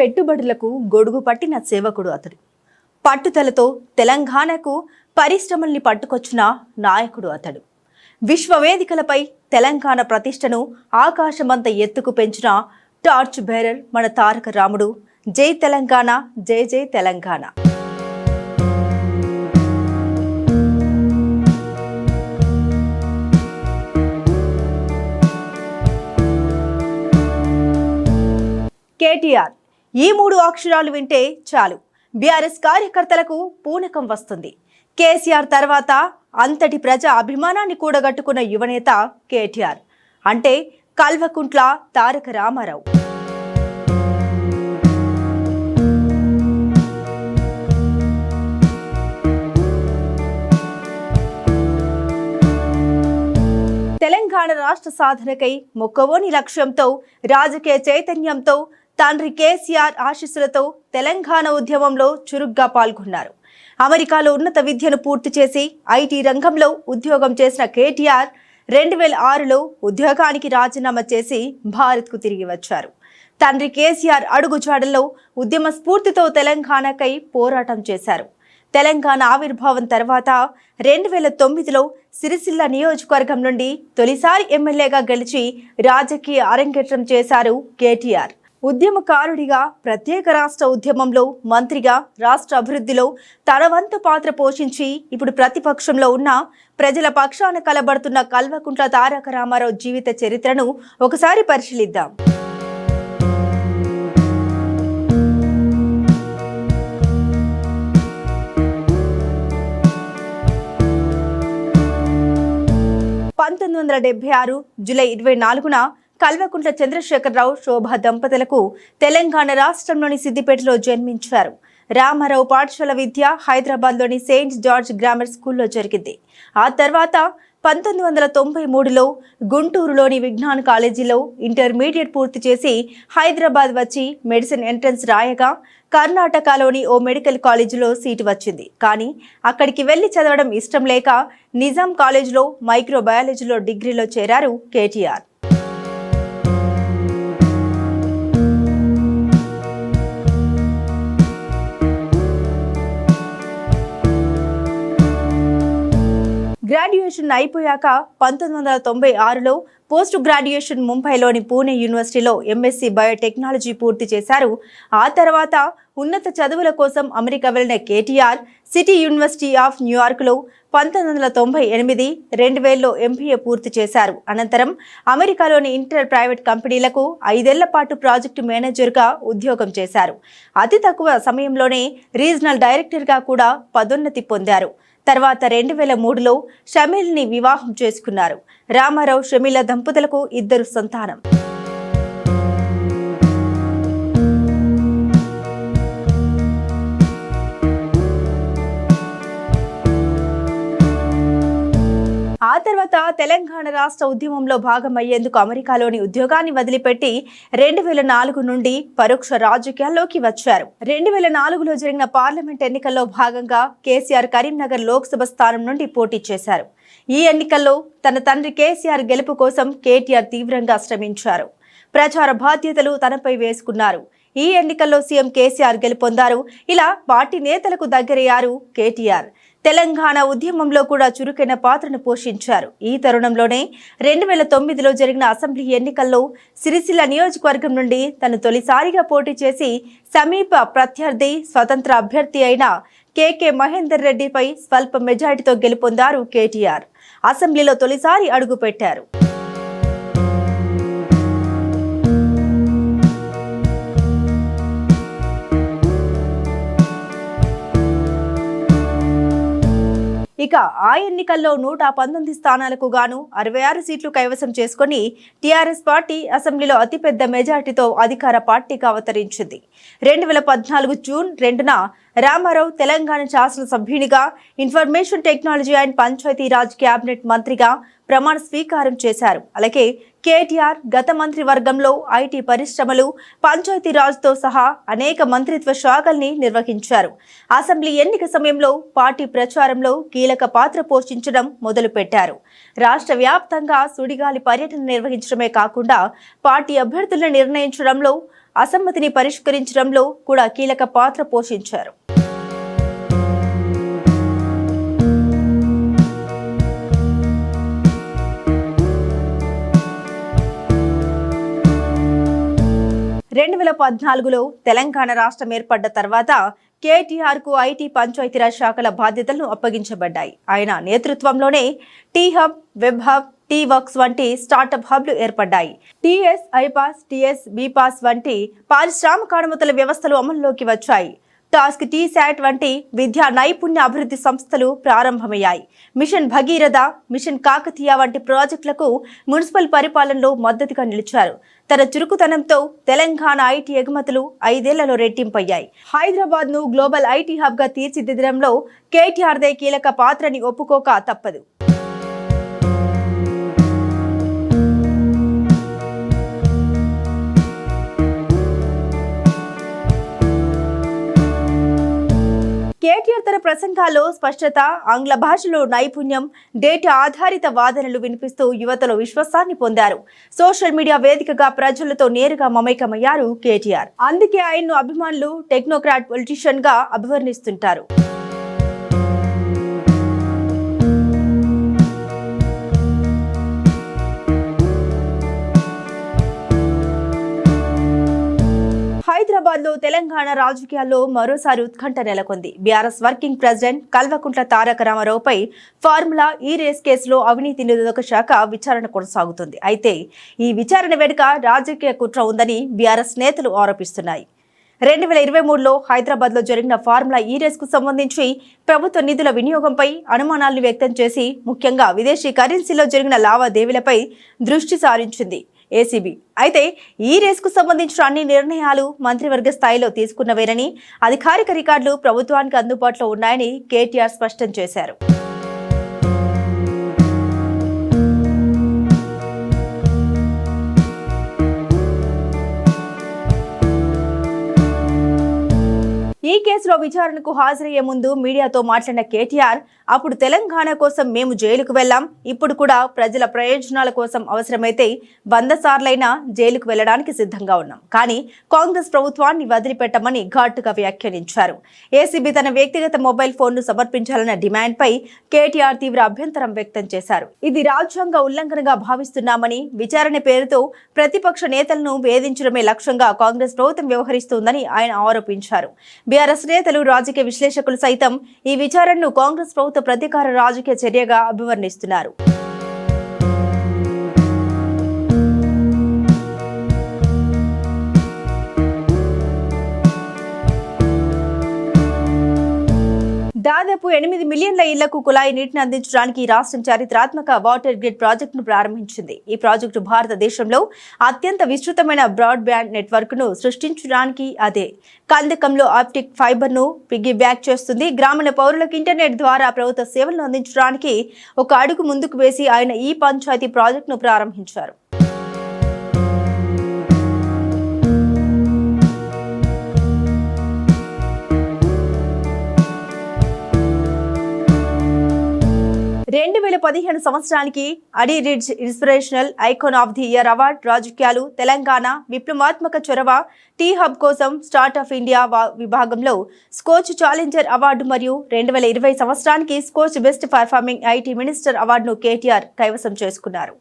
పెట్టుబడులకు గొడుగు పట్టిన సేవకుడు అతడు. పట్టుదలతో తెలంగాణకు పరిశ్రమల్ని పట్టుకొచ్చిన నాయకుడు అతడు. విశ్వవేదికలపై తెలంగాణ ప్రతిష్టను ఆకాశమంత ఎత్తుకు పెంచిన టార్చ్ బేరర్ మన తారక రాముడు. జై తెలంగాణ, జై జై తెలంగాణ. కేటీఆర్. ఈ 3 అక్షరాలు వింటే చాలు బీఆర్ఎస్ కార్యకర్తలకు పూనకం వస్తుంది. కేసీఆర్ తర్వాత అంతటి ప్రజా అభిమానాన్ని కూడగట్టుకున్న యువనేత కేటీఆర్ అంటే కల్వకుంట్ల తారక రామారావు. తెలంగాణ రాష్ట్ర సాధనకై మొక్కవోని లక్ష్యంతో, రాజకీయ చైతన్యంతో, తండ్రి కేసీఆర్ ఆశీస్సులతో తెలంగాణ ఉద్యమంలో చురుగ్గా పాల్గొన్నారు. అమెరికాలో ఉన్నత విద్యను పూర్తి చేసి ఐటీ రంగంలో ఉద్యోగం చేసిన కేటీఆర్ 2006లో ఉద్యోగానికి రాజీనామా చేసి భారత్కు తిరిగి వచ్చారు. తండ్రి కేసీఆర్ అడుగుజాడల్లో ఉద్యమ స్ఫూర్తితో తెలంగాణకై పోరాటం చేశారు. తెలంగాణ ఆవిర్భావం తర్వాత 2009లో సిరిసిల్ల నియోజకవర్గం నుండి తొలిసారి ఎమ్మెల్యేగా గెలిచి రాజకీయ అరంగేట్రం చేశారు కేటీఆర్. ఉద్యమకారుడిగా, ప్రత్యేక రాష్ట్ర ఉద్యమంలో మంత్రిగా, రాష్ట్ర అభివృద్ధిలో తన వంతు పాత్ర పోషించి ఇప్పుడు ప్రతిపక్షంలో ఉన్న ప్రజల పక్షాన కలబడుతున్న కల్వకుంట్ల తారక రామారావు జీవిత చరిత్రను ఒకసారి పరిశీలిద్దాం. జూలై 24న కల్వకుంట్ల చంద్రశేఖరరావు, శోభా దంపతులకు తెలంగాణ రాష్ట్రంలోని సిద్దిపేటలో జన్మించారు. రామారావు పాఠశాల విద్య హైదరాబాద్లోని సెయింట్ జార్జ్ గ్రామర్ స్కూల్లో జరిగింది. ఆ తర్వాత 1993లో గుంటూరులోని విజ్ఞాన కాలేజీలో ఇంటర్మీడియట్ పూర్తి చేసి హైదరాబాద్ వచ్చి మెడిసిన్ ఎంట్రన్స్ రాయగా కర్ణాటకలోని ఓ మెడికల్ కాలేజీలో సీటు వచ్చింది. కానీ అక్కడికి వెళ్లి చదవడం ఇష్టం లేక నిజాం కాలేజీలో మైక్రోబయాలజీలో డిగ్రీలో చేరారు కేటీఆర్. గ్రాడ్యుయేషన్ అయిపోయాక 1996లో పోస్ట్ గ్రాడ్యుయేషన్ ముంబైలోని పూణే యూనివర్సిటీలో ఎంఎస్సీ బయోటెక్నాలజీ పూర్తి చేశారు. ఆ తర్వాత ఉన్నత చదువుల కోసం అమెరికా వెళ్లిన కేటీఆర్ సిటీ యూనివర్సిటీ ఆఫ్ న్యూయార్క్లో 1998, 2000లో ఎంబీఏ పూర్తి చేశారు. అనంతరం అమెరికాలోని ఇంటర్ ప్రైవేట్ కంపెనీలకు 5 ఏళ్ల పాటు ప్రాజెక్టు మేనేజర్గా ఉద్యోగం చేశారు. అతి తక్కువ సమయంలోనే రీజనల్ డైరెక్టర్గా కూడా పదోన్నతి పొందారు. తర్వాత 2003లో షమీల్ని వివాహం చేసుకున్నారు. రామారావు, షమీల దంపతులకు 2 సంతానం. ఆ తర్వాత తెలంగాణ రాష్ట్ర ఉద్యమంలో భాగమయ్యేందుకు అమెరికాలోని ఉద్యోగాన్ని వదిలిపెట్టి 2004 నుండి పరోక్ష రాజకీయాల్లోకి వచ్చారు. 2004లో జరిగిన పార్లమెంట్ ఎన్నికల్లో భాగంగా కేసీఆర్ కరీంనగర్ లోక్సభ స్థానం నుండి పోటీ చేశారు. ఈ ఎన్నికల్లో తన తండ్రి కేసీఆర్ గెలుపు కోసం కేటీఆర్ తీవ్రంగా శ్రమించారు. ప్రచార బాధ్యతలు తనపై వేసుకున్నారు. ఈ ఎన్నికల్లో సీఎం కేసీఆర్ గెలుపొందారు. ఇలా పార్టీ నేతలకు దగ్గరయ్యారు కేటీఆర్. తెలంగాణ ఉద్యమంలో కూడా చురుకైన పాత్రను పోషించారు. ఈ తరుణంలోనే 2009లో జరిగిన అసెంబ్లీ ఎన్నికల్లో సిరిసిల్ల నియోజకవర్గం నుండి తను తొలిసారిగా పోటీ చేసి సమీప ప్రత్యర్థి, స్వతంత్ర అభ్యర్థి అయిన కేకే మహేందర్ రెడ్డిపై స్వల్ప మెజారిటీతో గెలుపొందారు కేటీఆర్. అసెంబ్లీలో తొలిసారి అడుగుపెట్టారు. ఇక ఆ ఎన్నికల్లో 119 స్థానాలకు గాను 66 సీట్లు కైవసం చేసుకుని టీఆర్ఎస్ పార్టీ అసెంబ్లీలో అతిపెద్ద మెజార్టీతో అధికార పార్టీగా అవతరించింది. 2014 జూన్ 2న రామారావు తెలంగాణ శాసనసభ్యునిగా, information technology and Panchayati Raj cabinet మంత్రిగా ప్రమాణ స్వీకారం చేశారు. అలాగే కేటీఆర్ గత మంత్రివర్గంలో ఐటీ పరిశ్రమలు, పంచాయతీరాజ్తో సహా అనేక మంత్రిత్వ శాఖల్ని నిర్వహించారు. అసెంబ్లీ ఎన్నిక సమయంలో పార్టీ ప్రచారంలో కీలక పాత్ర పోషించడం మొదలుపెట్టారు. రాష్ట్ర వ్యాప్తంగా సుడిగాలి పర్యటన నిర్వహించడమే కాకుండా పార్టీ అభ్యర్థులను నిర్ణయించడంలో అసమ్మతిని పరిష్కరించడంలో కూడా కీలక పాత్ర పోషించారు. రెండు 2014లో తెలంగాణ రాష్ట్రం ఏర్పడ్డ తర్వాత కేటీఆర్ కు ఐటీ పంచాయతీరాజ్ శాఖల బాధ్యతలను అప్పగించబడ్డాయి. ఆయన నేతృత్వంలోనే T hub, web hub, T works వంటి స్టార్టప్ హబ్లు ఏర్పడ్డాయి. టీఎస్ ఐపాస్, టీఎస్ బీపాస్ వంటి పారిశ్రామిక అనుమతుల వ్యవస్థలు అమల్లోకి వచ్చాయి. టాస్క్ టీ శాట్ వంటి విద్యా నైపుణ్య అభివృద్ధి సంస్థలు ప్రారంభమయ్యాయి. మిషన్ భగీరథ, మిషన్ కాకతీయ వంటి ప్రాజెక్టులకు మున్సిపల్ పరిపాలనలో మద్దతుగా నిలిచారు. తన చురుకుతనంతో తెలంగాణ ఐటీ ఎగుమతులు 5 ఏళ్లలో రెట్టింపయ్యాయి. హైదరాబాద్ ను గ్లోబల్ ఐటీ హబ్ గా తీర్చిదిద్దడంలో కేటీఆర్దే కీలక పాత్రని ఒప్పుకోక తప్పదు. కేటీఆర్ తన ప్రసంగాల్లో స్పష్టత, ఆంగ్ల భాషలో నైపుణ్యం, డేటా ఆధారిత వాదనలు వినిపిస్తూ యువతలో విశ్వాసాన్ని పొందారు. సోషల్ మీడియా వేదికగా ప్రజలతో నేరుగా మమేకమయ్యారు కేటీఆర్. అందుకే ఆయన్ను అభిమానులు టెక్నోక్రాట్ పొలిటీషియన్ గా అభివర్ణిస్తుంటారు. హైదరాబాద్ లో తెలంగాణ రాజకీయాల్లో మరోసారి ఉత్కంఠ నెలకొంది. BRS working president Kalvakuntla Taraka రామారావుపై formula ఈ రేస్ కేసులో అవినీతి నిరోధక శాఖ విచారణ కొనసాగుతుంది. అయితే ఈ విచారణ వెనుక రాజకీయ కుట్ర ఉందని బీఆర్ఎస్ నేతలు ఆరోపిస్తున్నాయి. 2023లో హైదరాబాద్ లో జరిగిన ఫార్ములా ఈ రేస్ కు సంబంధించి ప్రభుత్వ నిధుల వినియోగంపై అనుమానాలను వ్యక్తం చేసి ముఖ్యంగా విదేశీ కరెన్సీలో జరిగిన లావాదేవీలపై దృష్టి సారించింది ఏసీబీ. అయితే ఈ రేసుకు సంబంధించిన అన్ని నిర్ణయాలు మంత్రివర్గ స్థాయిలో తీసుకున్నవేనని, అధికారిక రికార్డులు ప్రభుత్వానికి అందుబాటులో ఉన్నాయని కేటీఆర్ స్పష్టం చేశారు. ఈ కేసులో విచారణకు హాజరయ్యే ముందు మీడియాతో మాట్లాడిన కేటీఆర్, అప్పుడు తెలంగాణ కోసం మేము జైలుకు వెళ్లాం, ఇప్పుడు కూడా ప్రజల ప్రయోజనాల కోసం అవసరమైతే 100 సార్లైనా జైలుకు వెళ్లడానికి సిద్ధంగా ఉన్నాం, కానీ కాంగ్రెస్ ప్రభుత్వాన్ని వదిలిపెట్టమని ఘాటుగా వ్యాఖ్యానించారు. ఏసీబీ తన వ్యక్తిగత మొబైల్ ఫోన్ను సమర్పించాలన్న డిమాండ్పై కేటీఆర్ తీవ్ర అభ్యంతరం వ్యక్తం చేశారు. ఇది రాజ్యాంగ ఉల్లంఘనగా భావిస్తున్నామని, విచారణ పేరుతో ప్రతిపక్ష నేతలను వేధించడమే లక్ష్యంగా కాంగ్రెస్ ప్రభుత్వం వ్యవహరిస్తోందని ఆయన ఆరోపించారు. బీఆర్ఎస్ నేతలు, రాజకీయ విశ్లేషకులు సైతం ఈ విచారణను కాంగ్రెస్ ప్రభుత్వ ప్రతీకార రాజకీయ చర్యగా అభివర్ణిస్తున్నారు. దాదాపు 8 మిలియన్ల ఇళ్లకు కుళాయి నీటిని అందించడానికి రాష్ట్రం చారిత్రాత్మక వాటర్ గ్రిడ్ ప్రాజెక్టును ప్రారంభించింది. ఈ ప్రాజెక్టు భారతదేశంలో అత్యంత విస్తృతమైన బ్రాడ్ బ్యాండ్ నెట్వర్క్ ను సృష్టించడానికి, అదే కందకంలో ఆప్టిక్ ఫైబర్ ను పిగ్గీ బ్యాక్ చేస్తుంది. గ్రామీణ పౌరులకు ఇంటర్నెట్ ద్వారా ప్రభుత్వ సేవలను అందించడానికి ఒక అడుగు ముందుకు వేసి ఆయన ఈ పంచాయతీ ప్రాజెక్టును ప్రారంభించారు. సంవత్సరానికి అడి ridge inspirational icon of the year award, రాజకీయాలు, తెలంగాణ విప్లవాత్మక చొరవ, టీ హబ్ కోసం స్టార్ట్ ఆఫ్ ఇండియా విభాగంలో స్కోచ్ ఛాలెంజర్ అవార్డు మరియు 2020 సంవత్సరానికి Skoch best performing IT minister అవార్డును కేటీఆర్ కైవసం చేసుకున్నారు.